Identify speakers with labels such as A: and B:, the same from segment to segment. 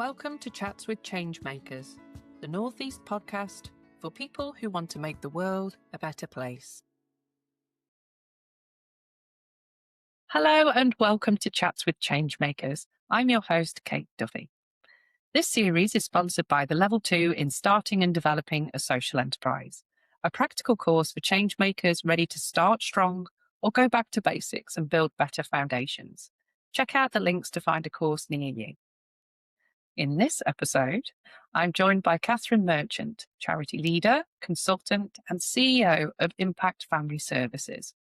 A: Welcome to Chats with Changemakers, the North East podcast for people who want to make the world a better place. Hello and welcome to Chats with Changemakers. I'm your host, Kate Duffy. This series is sponsored by the Level 2 in Starting and Developing a Social Enterprise, a practical course for changemakers ready to start strong or go back to basics and build better foundations. Check out the links to find a course near you. In this episode, I'm joined by Catherine Marchant, charity leader, consultant, and CEO of Impact Family Services.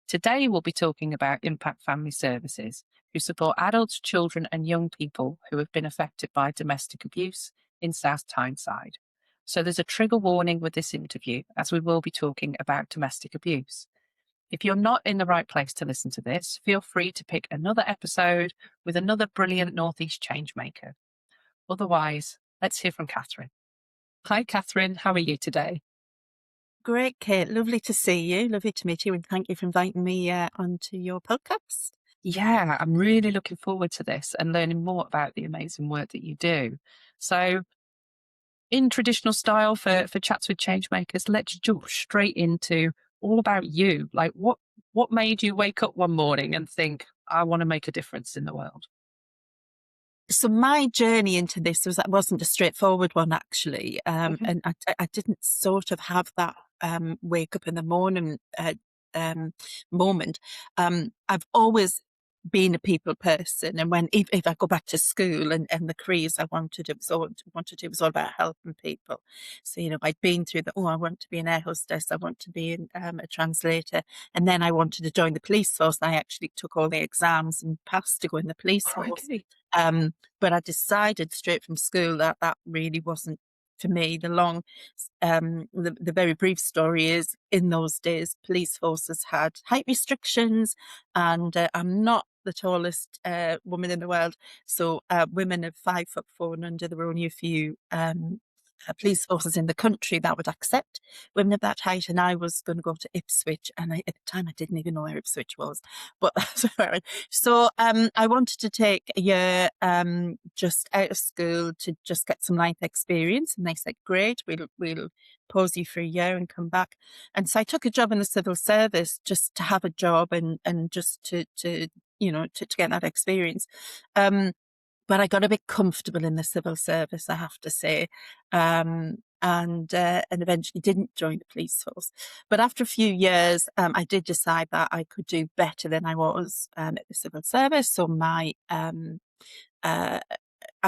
A: Today, we'll be talking about Impact Family Services, who support adults, children, and young people who have been affected by domestic abuse in South Tyneside. So there's a trigger warning with this interview, as we will be talking about domestic abuse. If you're not in the right place to listen to this, feel free to pick another episode with another brilliant Northeast changemaker. Otherwise, let's hear from Catherine. Hi, Catherine. How are you today?
B: Great, Kate. Lovely to see you. Lovely to meet you. And thank you for inviting me onto your podcast.
A: Yeah, I'm really looking forward to this and learning more about the amazing work that you do. So in traditional style for Chats with Changemakers, let's jump straight into all about you. Like what made you wake up one morning and think, I want to make a difference in the world?
B: So my journey into this wasn't a straightforward one, actually. And I didn't sort of have that wake up in the morning moment. I've always been a people person, and if I go back to school and the careers I wanted to do was all about helping people. So I'd been through I want to be an air hostess, I want to be a translator, and then I wanted to join the police force. And I actually took all the exams and passed to go in the police force. But I decided straight from school that really wasn't for me. The very brief story is, in those days, police forces had height restrictions, and I'm not the tallest woman in the world. So women of 5'4" and under, there were only a few police forces in the country that would accept women of that height. And I was going to go to Ipswich, and at the time I didn't even know where Ipswich was, but that's where so I wanted to take a year just out of school to just get some life experience, and they said, great, we'll pause you for a year and come back. And so I took a job in the civil service just to have a job and just to get that experience. But I got a bit comfortable in the civil service, I have to say, and eventually didn't join the police force. But after a few years, I did decide that I could do better than I was at the civil service. So I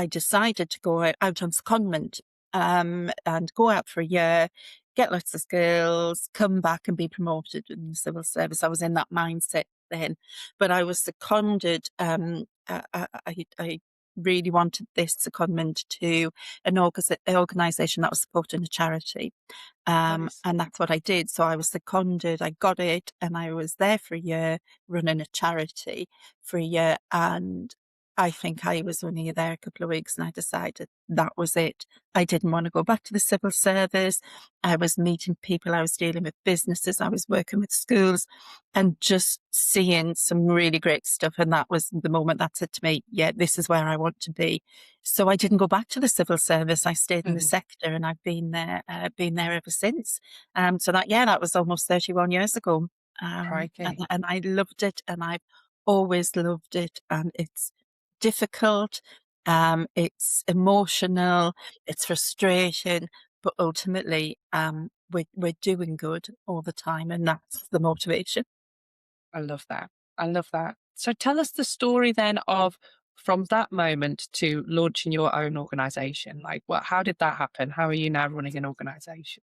B: decided to go out on secondment and go out for a year, get lots of skills, come back and be promoted in the civil service. I was in that mindset then, but I was seconded. I really wanted this secondment to an organisation that was supporting a charity.
A: Nice.
B: And that's what I did. So I was seconded, I got it, and I was there for a year running a charity for a year. And I think I was only there a couple of weeks, and I decided that was it. I didn't want to go back to the civil service. I was meeting people, I was dealing with businesses, I was working with schools, and just seeing some really great stuff. And that was the moment that said to me, yeah, this is where I want to be. So I didn't go back to the civil service. I stayed in the sector, and I've been there ever since. So that was almost 31 years ago. And I loved it, and I've always loved it. And it's difficult, it's emotional, it's frustrating, but ultimately we're doing good all the time, and that's the motivation.
A: I love that. So tell us the story then of from that moment to launching your own organisation. Like, how did that happen? How are you now running an organisation?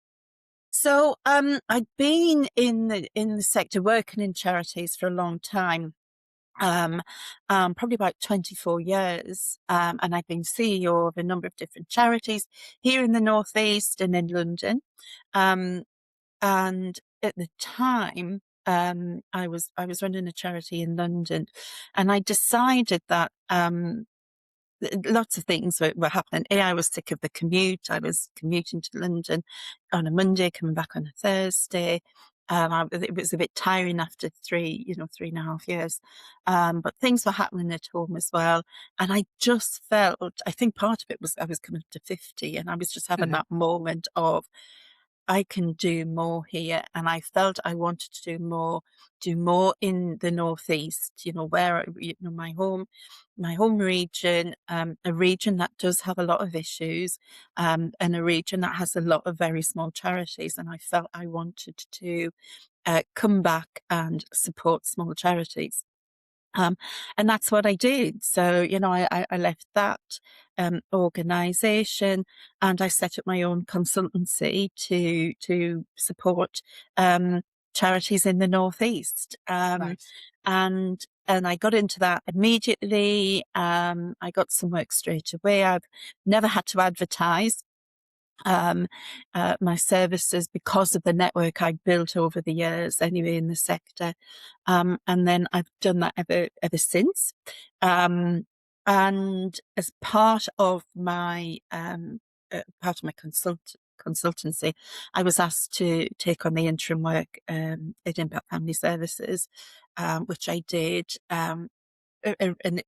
B: So I'd been in the sector working in charities for a long time. Probably about 24 years. And I've been CEO of a number of different charities here in the North East and in London. And at the time, I was running a charity in London, and I decided that lots of things were happening. I was sick of the commute. I was commuting to London on a Monday, coming back on a Thursday. It was a bit tiring after 3.5 years. But things were happening at home as well. And I just felt, I think part of it was I was coming up to 50 and I was just having
A: Mhm.
B: that moment of, I can do more here. And I felt I wanted to do more in the Northeast, where, my home region, a region that does have a lot of issues, and a region that has a lot of very small charities. And I felt I wanted to come back and support small charities. Um, and that's what I did. So, I left that organization and I set up my own consultancy to support um, charities in the Northeast.
A: Nice.
B: And I got into that immediately. I got some work straight away. I've never had to advertise um, my services because of the network I built over the years anyway in the sector. And then I've done that ever since. Um, and as part of my consultancy, I was asked to take on the interim work at Impact Family Services, which I did.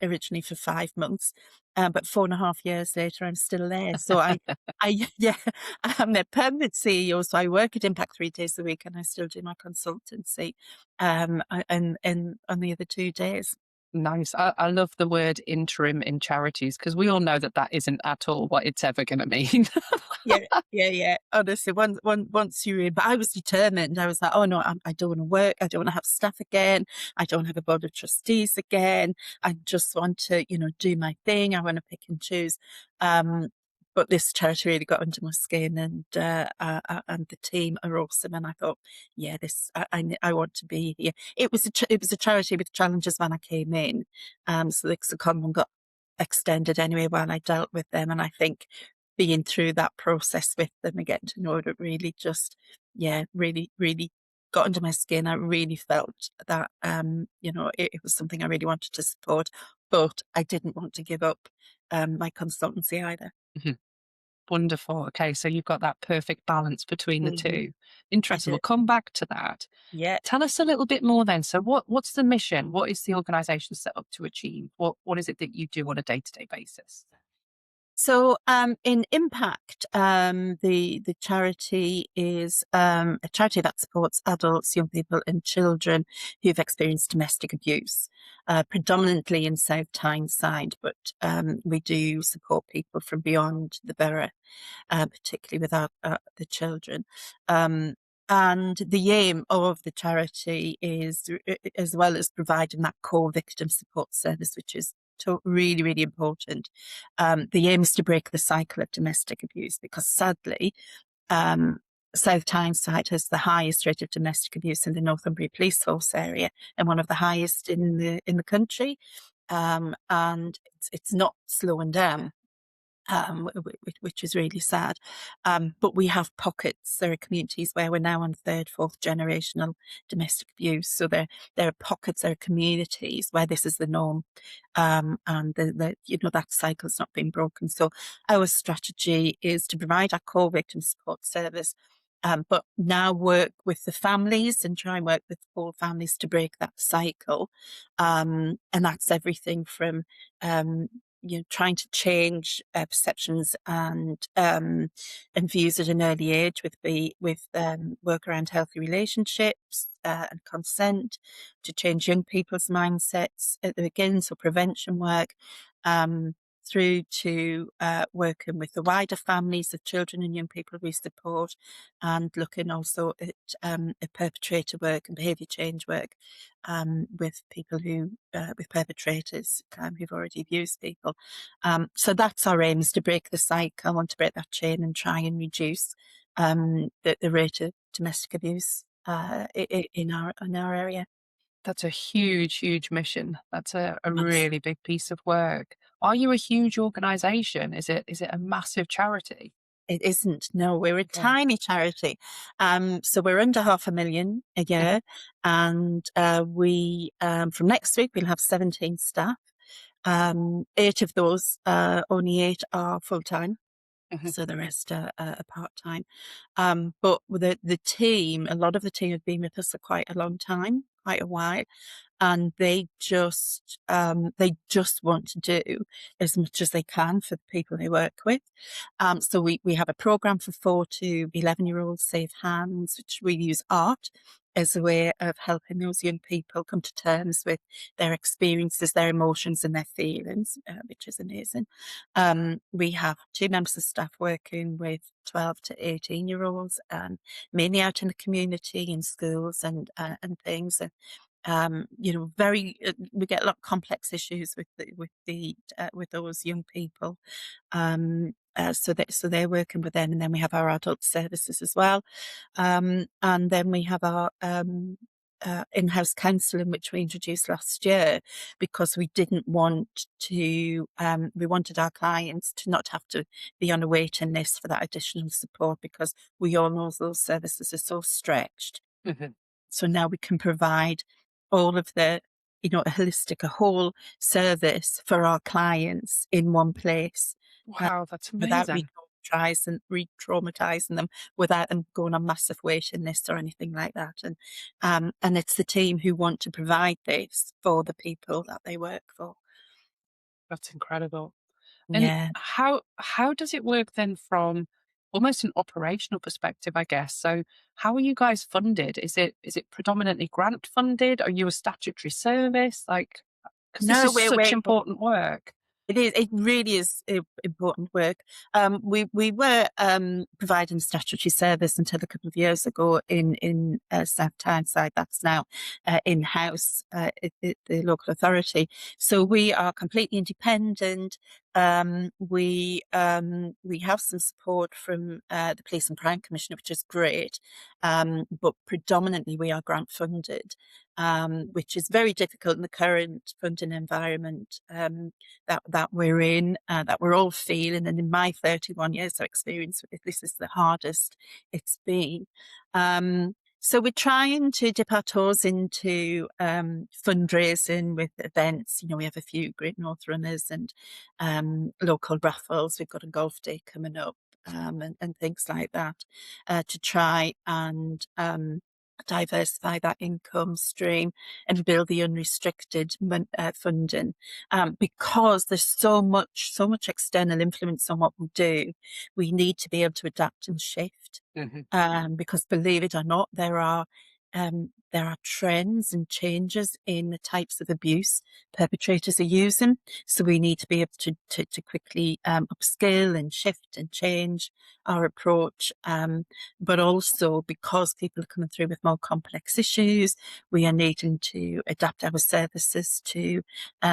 B: Originally for 5 months, but 4.5 years later, I'm still there. So yeah, I'm their permanent CEO. So I work at Impact 3 days a week, and I still do my consultancy, and on the other 2 days.
A: Nice. I love the word interim in charities because we all know that that isn't at all what it's ever going to mean.
B: Yeah, yeah, yeah. Honestly, once you're in, but I was determined. I was like, oh no, I don't want to work. I don't want to have staff again. I don't have a board of trustees again. I just want to, do my thing. I want to pick and choose. Um, but this charity really got under my skin, and the team are awesome. And I thought, yeah, I want to be here. It was a charity with challenges when I came in. So the secondment got extended anyway while I dealt with them, and I think being through that process with them and getting to know it really just, yeah, really, really got under my skin. I really felt that, it was something I really wanted to support, but I didn't want to give up my consultancy either.
A: Mhm. Wonderful. Okay, so you've got that perfect balance between the
B: Hmm.
A: two.
B: I
A: Interesting. We'll
B: did.
A: come back to that.
B: Yeah.
A: Tell us a little bit more then. So what's the mission? What is the organization set up to achieve? What is it that you do on a day-to-day basis?
B: So, in Impact, the charity is a charity that supports adults, young people, and children who've experienced domestic abuse, predominantly in South Tyneside, but we do support people from beyond the borough, particularly with the children. Um, and the aim of the charity is, as well as providing that core victim support service, which is really, really important. The aim is to break the cycle of domestic abuse because sadly, um, South Tyneside has the highest rate of domestic abuse in the Northumbria Police Force area and one of the highest in the country. And it's not slowing down, which is really sad. But we have pockets. There are communities where we're now on third, fourth generational domestic abuse. So there are pockets, there are communities where this is the norm, and that cycle's not been broken. So our strategy is to provide our core victim support service. But now work with the families and try and work with all families to break that cycle. And that's everything from trying to change perceptions and views at an early age with work around healthy relationships and consent, to change young people's mindsets at the beginning, so prevention work, um, through to working with the wider families of children and young people we support, and looking also at perpetrator work and behaviour change work, with people with perpetrators who've already abused people. So that's our aim, is to break the cycle. I want to break that chain and try and reduce the rate of domestic abuse in our area.
A: That's a huge, huge mission. That's a
B: Yes.
A: really big piece of work. Are you a huge organization? Is it a massive charity?
B: It isn't. No, we're a
A: Okay.
B: tiny charity. So we're under 500,000 a
A: Mhm.
B: year. And from next week, we'll have 17 staff. Eight of those, only eight are full time.
A: Mhm.
B: So the rest are part-time. But with the team, a lot of the team have been with us for quite a long time, quite a while, and they just want to do as much as they can for the people they work with. So we have a program for 4 to 11-year-olds, Safe Hands, which we use art as a way of helping those young people come to terms with their experiences, their emotions, and their feelings, which is amazing. We have 2 members of staff working with 12 to 18-year-olds, mainly out in the community, in schools and things. Very we get a lot of complex issues with those young people. So they're working with them, and then we have our adult services as well, and then we have our in-house counselling, which we introduced last year because we didn't want to. We wanted our clients to not have to be on a waiting list for that additional support because we all know those services are so stretched.
A: Mhm.
B: So now we can provide all of a holistic, a whole service for our clients in one place, uh,
A: Wow, that's
B: without
A: amazing.
B: re-traumatizing them, without them going on massive waiting lists or anything like that. And it's the team who want to provide this for the people that they work for.
A: That's incredible. And
B: Yeah.
A: how does it work then from almost an operational perspective, I guess? So how are you guys funded? Is it predominantly grant funded? Are you a statutory service? Like, because this
B: No,
A: is such important work.
B: it is. It really is important work. We were providing statutory service until a couple of years ago in South Tyneside. That's now in house at the local authority. So we are completely independent. We have some support from the Police and Crime Commissioner, which is great. But predominantly we are grant funded, which is very difficult in the current funding environment. That we're in, that we're all feeling. And in my 31 years of experience with it, this is the hardest it's been. So we're trying to dip our toes into fundraising with events. We have a few Great North Runners and local raffles. We've got a golf day coming up, and things like that, to try and diversify that income stream and build the unrestricted funding, because there's so much external influence on what we do. We need to be able to adapt and shift,
A: Mhm.
B: because believe it or not, there are trends and changes in the types of abuse perpetrators are using. So we need to be able to quickly upskill and shift and change our approach. But also because people are coming through with more complex issues, we are needing to adapt our services to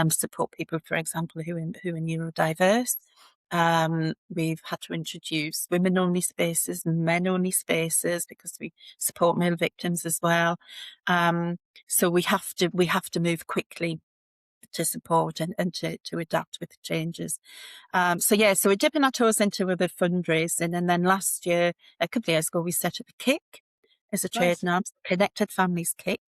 B: support people, for example, who are neurodiverse. We've had to introduce women only spaces, men only spaces, because we support male victims as well. Um, so we have to move quickly to support and to adapt with the changes. So we're dipping our toes into other fundraising. And then last year, a couple of years ago, we set up a kick as a trade
A: Nice.
B: name, Connected Families Kick.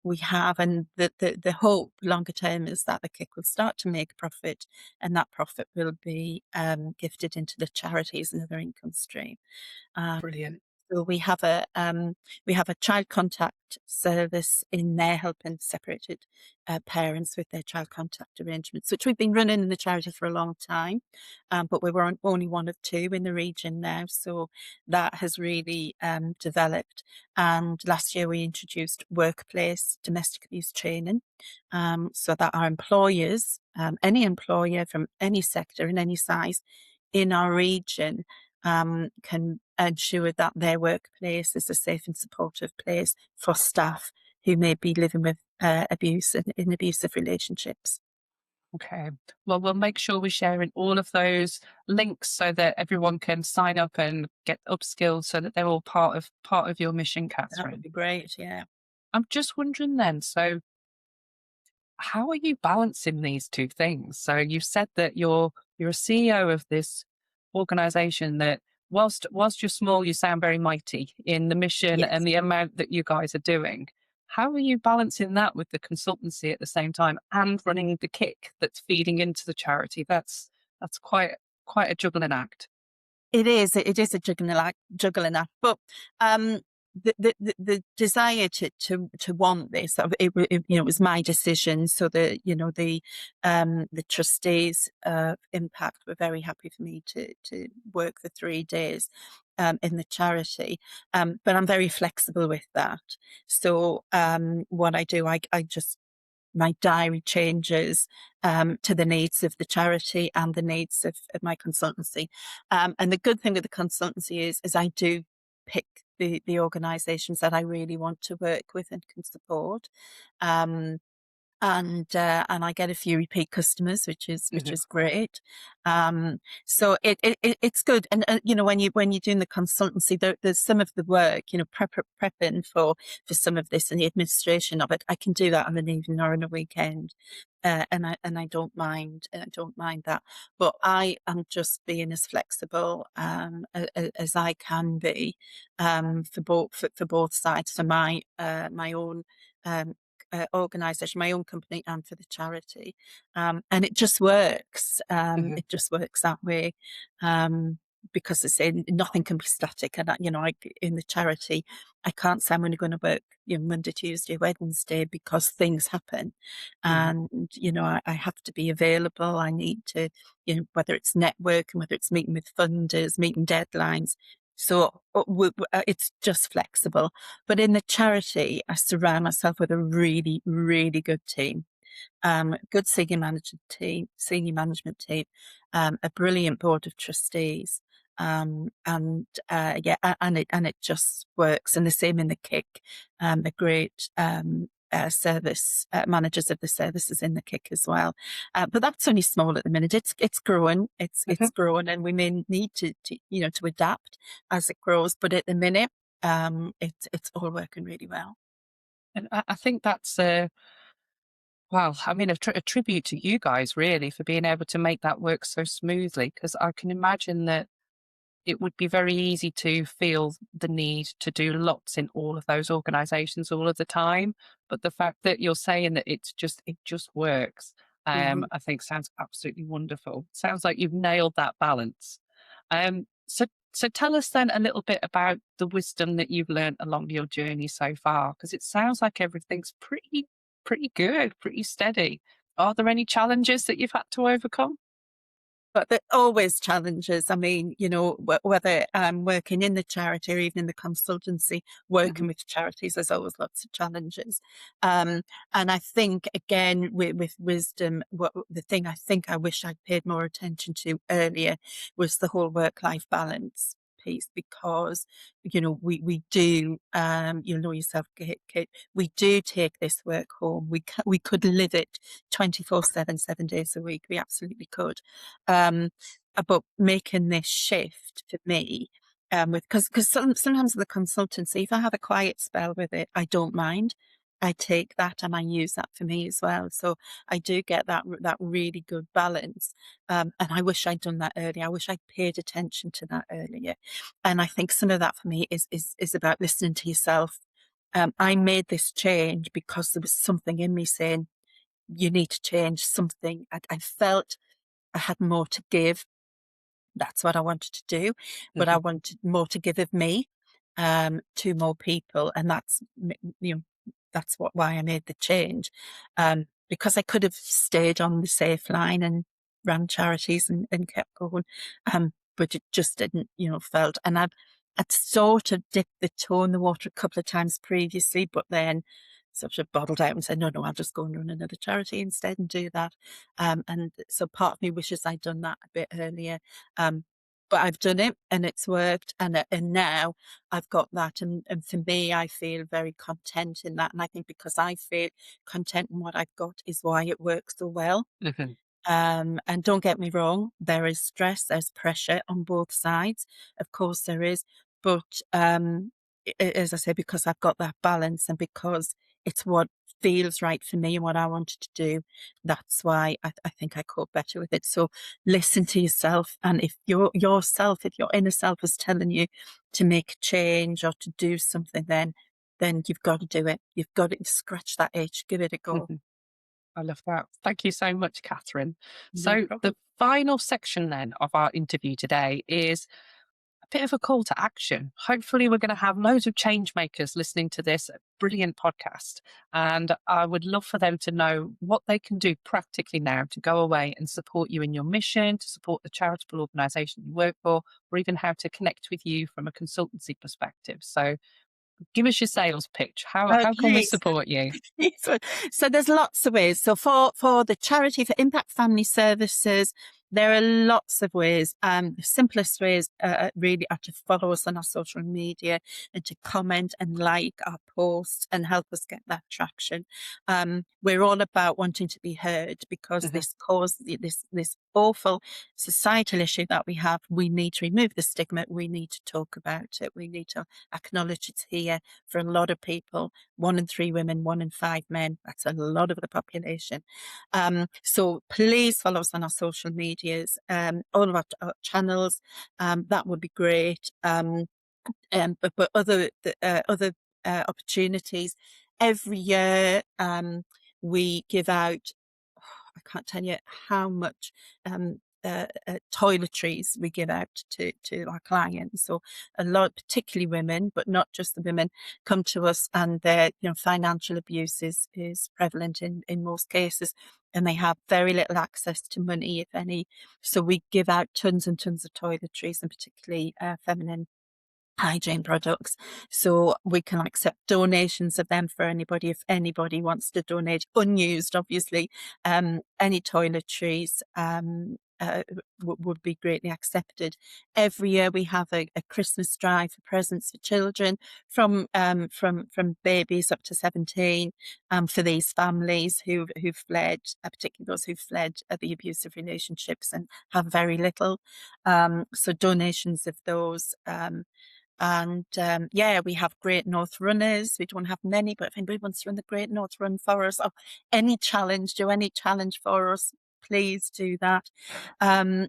B: We have, and the hope longer term is that the kick will start to make a profit, and that profit will be gifted into the charities and other income stream. Um,
A: Brilliant.
B: so we have a child contact service in there helping separated parents with their child contact arrangements, which we've been running in the charity for a long time, but we were only one of two in the region now, so that has really developed. And last year we introduced workplace domestic abuse training, so that our employers, any employer from any sector and any size in our region, can ensure that their workplace is a safe and supportive place for staff who may be living with abuse and in abusive relationships.
A: Okay. Well, we'll make sure we're sharing all of those links so that everyone can sign up and get upskilled so that they're all part of your mission,
B: That would
A: Catherine.
B: be great. Yeah.
A: I'm just wondering then, so how are you balancing these two things? So you said that you're a CEO of this organization that whilst you're small, you sound very mighty in the mission
B: Yes.
A: and the amount that you guys are doing. How are you balancing that with the consultancy at the same time and running the kick that's feeding into the charity? That's quite a juggling act.
B: it is. It is a juggling act. But the desire to want this, it was my decision. So the trustees of Impact were very happy for me to work the 3 days in the charity. But I'm very flexible with that. So what I do, I just my diary changes to the needs of the charity and the needs of my consultancy. And the good thing with the consultancy is I do pick the organisations that I really want to work with and can support. Um, and I get a few repeat customers, which
A: Mhm.
B: is great. So it's good. And when you're doing the consultancy, there's some of the work, prepping for some of this and the administration of it. I can do that on an evening or on a weekend, and I don't mind. I don't mind that. But I am just being as flexible as I can be for both sides, for my own. Um, Organisation, my own company, and for the charity, and it just works.
A: Mhm.
B: It just works that way, because it's nothing can be static. And in the charity, I can't say I'm only going to work, Monday, Tuesday, Wednesday, because things happen,
A: Mhm.
B: and I have to be available. I need to, whether it's networking, whether it's meeting with funders, meeting deadlines. So it's just flexible. But in the charity, I surround myself with a really, really good team, good senior management team, a brilliant board of trustees, and yeah, and it just works. And the same in the kick, the great service managers of the services in the kick as well. But that's only small at the minute. It's growing. It's
A: Mhm.
B: growing, and we may need to adapt as it grows. But at the minute, it's all working really well.
A: And I think that's well, I mean, a tribute to you guys, really, for being able to make that work so smoothly. Because I can imagine that it would be very easy to feel the need to do lots in all of those organizations all of the time. But the fact that you're saying that it just works,
B: Mhm.
A: I think sounds absolutely wonderful. Sounds like you've nailed that balance. So tell us then a little bit about the wisdom that you've learned along your journey so far, because it sounds like everything's pretty good, pretty steady. Are there any challenges that you've had to overcome?
B: But there are always challenges. I mean, whether I'm working in the charity or even in the consultancy,
A: Mhm.
B: working with charities, there's always lots of challenges. Um, and I think, again, with wisdom, the thing I think I wish I'd paid more attention to earlier was the whole work-life balance piece, because, we do, you know yourself, Kate, we do take this work home. We could live it 24/7, 7 days a week. We absolutely could. um, about making this shift for me. Because sometimes the consultancy, if I have a quiet spell with it, I don't mind. I take that and I use that for me as well. So I do get that really good balance. And I wish I'd done that earlier. I wish I'd paid attention to that earlier. And I think some of that for me is about listening to yourself. I made this change because there was something in me saying, you need to change something. I felt I had more to give. That's what I wanted to do, but I
A: Mhm.
B: wanted more to give of me, to more people, and that's why I made the change, because I could have stayed on the safe line and ran charities and kept going, but it just didn't, felt, and I'd sort of dipped the toe in the water a couple of times previously, but then sort of bottled out and said, no, I'll just go and run another charity instead and do that. And so part of me wishes I'd done that a bit earlier. Um, but I've done it and it's worked, and now I've got that, and for me, I feel very content in that, and I think because I feel content in what I've got is why it works so well.
A: Mhm.
B: And don't get me wrong, there is stress, there's pressure on both sides. Of course there is. But as I say, because I've got that balance and because it's what feels right for me and what I wanted to do, that's why I think I cope better with it. So listen to yourself. And if if your inner self is telling you to make a change or to do something, then you've got to do it. You've got to scratch that itch, give it a go.
A: Mhm. I love that. Thank you so much, Catherine.
B: No
A: So,
B: problem.
A: the final section then of our interview today is bit of a call to action. Hopefully, we're going to have loads of change makers listening to this brilliant podcast. And I would love for them to know what they can do practically now to go away and support you in your mission, to support the charitable organisation you work for, or even how to connect with you from a consultancy perspective. So give us your sales pitch. How can we
B: Okay,
A: support you?
B: so there's lots of ways. So for the charity for Impact Family Services, there are lots of ways. The simplest ways really are to follow us on our social media and to comment and like our posts and help us get that traction. We're all about wanting to be heard because
A: Mhm.
B: this awful societal issue that we have. We need to remove the stigma. We need to talk about it. We need to acknowledge it's here for a lot of people. 1 in 3 women, 1 in 5 men. That's a lot of the population. So please follow us on our social medias, all of our channels. That would be great. But other opportunities. Every year, we give out, I can't tell you how much toiletries we give out to our clients. So a lot, particularly women, but not just the women, come to us and their financial abuse is prevalent in most cases, and they have very little access to money, if any. So we give out tons and tons of toiletries, and particularly feminine hygiene products. So we can accept donations of them for anybody if anybody wants to donate unused, obviously. Any toiletries would be greatly accepted. Every year we have a Christmas drive for presents for children from babies up to 17, for these families who've fled, particularly those who've fled the abusive relationships and have very little. So donations of those. And yeah, we have Great North Runners. We don't have many, but if anybody wants to run the Great North Run for us, or any challenge, do any challenge for us, please do that. Um,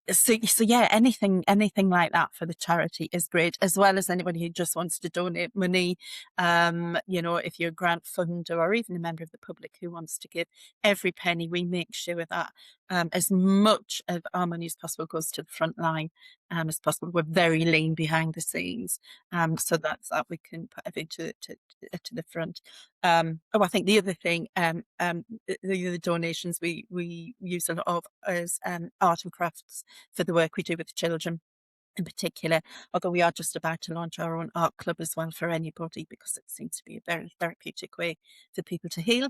B: so yeah, anything like that for the charity is great, as well as anybody who just wants to donate money. If you're a grant funder or even a member of the public who wants to give, every penny, we make sure that as much of our money as possible goes to the front line as possible. We're very lean behind the scenes, so that we can put everything to the front. I think the other thing, the other donations we use a lot of is art and crafts for the work we do with children in particular, although we are just about to launch our own art club as well for anybody, because it seems to be a very therapeutic way for people to heal.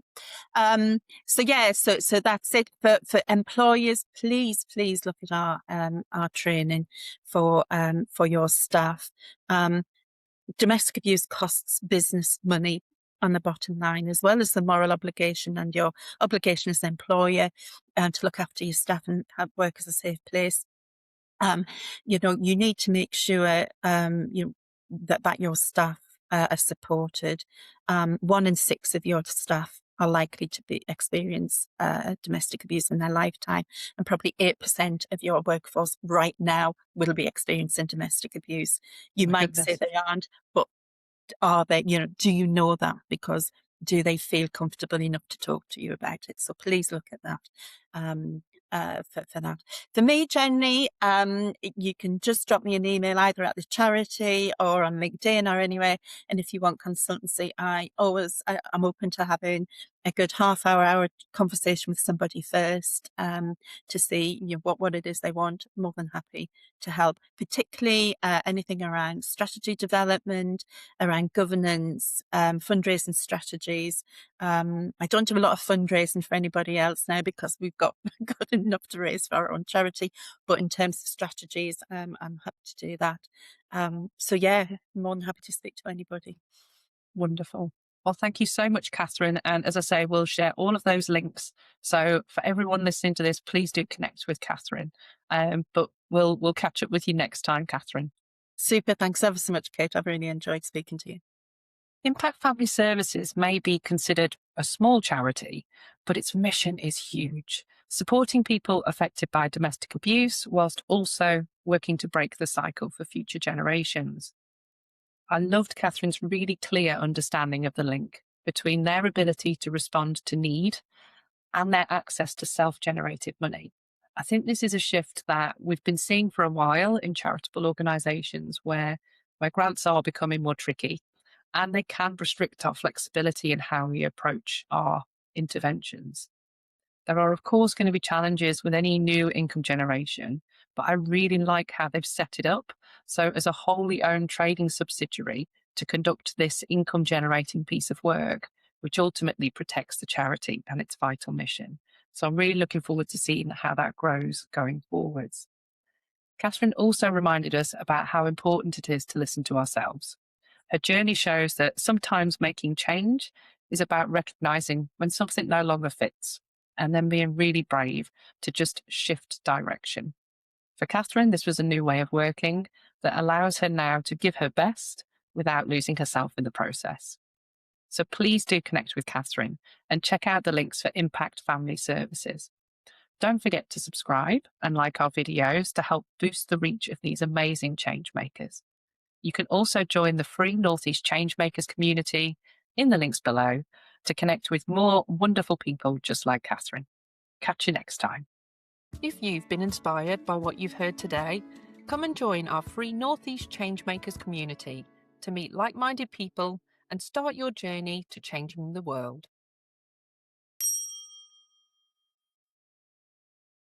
B: So yeah, so that's it for employers. Please look at our training for your staff. Domestic abuse costs business money on the bottom line, as well as the moral obligation and your obligation as an employer to look after your staff and have work as a safe place. You need to make sure that your staff are supported. 1 in 6 of your staff are likely to experience domestic abuse in their lifetime, and probably 8% of your workforce right now will be experiencing domestic abuse. You
A: My
B: might say
A: goodness.
B: they aren't, but are they? Do you know that? Because do they feel comfortable enough to talk to you about it? So please look at that. For that. For me, Jenny, you can just drop me an email either at the charity or on LinkedIn or anywhere. And if you want consultancy, I'm open to having a good hour conversation with somebody first, to see what it is they want. More than happy to help, particularly anything around strategy development, around governance, fundraising strategies. I don't do a lot of fundraising for anybody else now because we've got enough to raise for our own charity. But in terms of strategies, I'm happy to do that. So yeah, more than happy to speak to anybody.
A: Wonderful. Well, thank you so much, Catherine. And as I say, we'll share all of those links. So for everyone listening to this, please do connect with Catherine. But we'll catch up with you next time, Catherine.
B: Super. Thanks ever so much, Kate. I've really enjoyed speaking to you.
A: Impact Family Services may be considered a small charity, but its mission is huge, supporting people affected by domestic abuse whilst also working to break the cycle for future generations. I loved Catherine's really clear understanding of the link between their ability to respond to need and their access to self generated money. I think this is a shift that we've been seeing for a while in charitable organisations where grants are becoming more tricky and they can restrict our flexibility in how we approach our interventions. There are, of course, going to be challenges with any new income generation, but I really like how they've set it up. So, as a wholly owned trading subsidiary to conduct this income generating piece of work, which ultimately protects the charity and its vital mission. So, I'm really looking forward to seeing how that grows going forwards. Catherine also reminded us about how important it is to listen to ourselves. Her journey shows that sometimes making change is about recognizing when something no longer fits and then being really brave to just shift direction. For Catherine, this was a new way of working that allows her now to give her best without losing herself in the process. So please do connect with Catherine and check out the links for Impact Family Services. Don't forget to subscribe and like our videos to help boost the reach of these amazing change makers. You can also join the free Northeast Changemakers community in the links below to connect with more wonderful people just like Catherine. Catch you next time. If you've been inspired by what you've heard today, come and join our free Northeast Changemakers community to meet like-minded people and start your journey to changing the world.